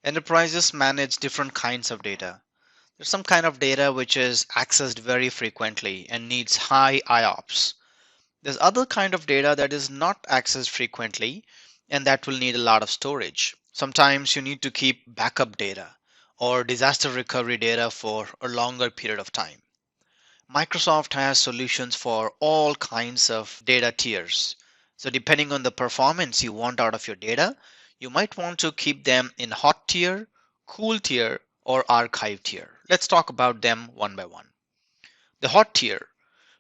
Enterprises manage different kinds of data. There's some kind of data which is accessed very frequently and needs high IOPS. There's other kind of data that is not accessed frequently and that will need a lot of storage. Sometimes you need to keep backup data or disaster recovery data for a longer period of time. Microsoft has solutions for all kinds of data tiers. So depending on the performance you want out of your data, you might want to keep them in hot tier, cool tier, or archive tier. Let's talk about them one by one. The hot tier.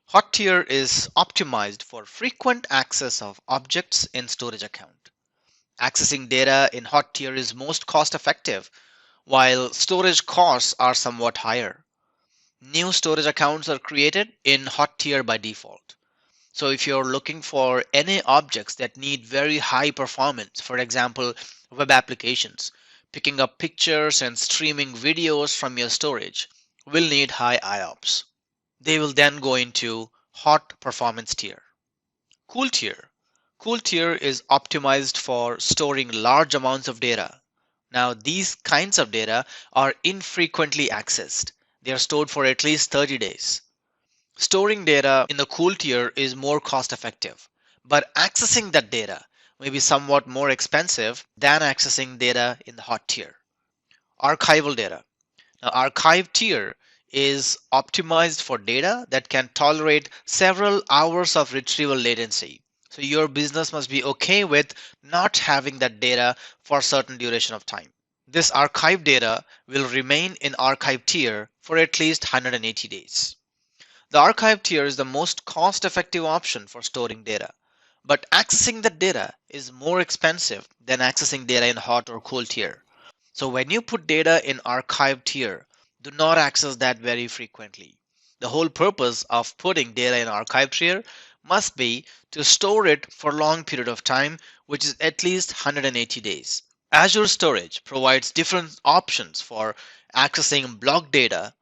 Hot tier is optimized for frequent access of objects in storage account. Accessing data in hot tier is most cost effective, while storage costs are somewhat higher. New storage accounts are created in hot tier by default. So if you're looking for any objects that need very high performance, for example, web applications, picking up pictures and streaming videos from your storage will need high IOPS. They will then go into hot performance tier. Cool tier. Cool tier is optimized for storing large amounts of data. Now these kinds of data are infrequently accessed. They are stored for at least 30 days. Storing data in the cool tier is more cost effective, but accessing that data may be somewhat more expensive than accessing data in the hot tier. Archival data. Now archive tier is optimized for data that can tolerate several hours of retrieval latency. So your business must be okay with not having that data for a certain duration of time. This archive data will remain in archive tier for at least 180 days. The archive tier is the most cost-effective option for storing data, but accessing the data is more expensive than accessing data in hot or cool tier. So when you put data in archive tier, do not access that very frequently. The whole purpose of putting data in archive tier must be to store it for a long period of time, which is at least 180 days. Azure Storage provides different options for accessing block data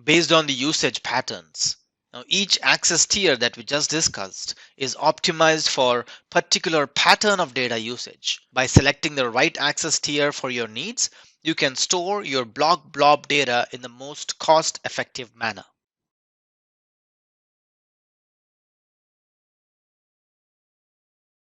based on the usage patterns. Now, each access tier that we just discussed is optimized for particular pattern of data usage. By selecting the right access tier for your needs, you can store your block blob data in the most cost-effective manner.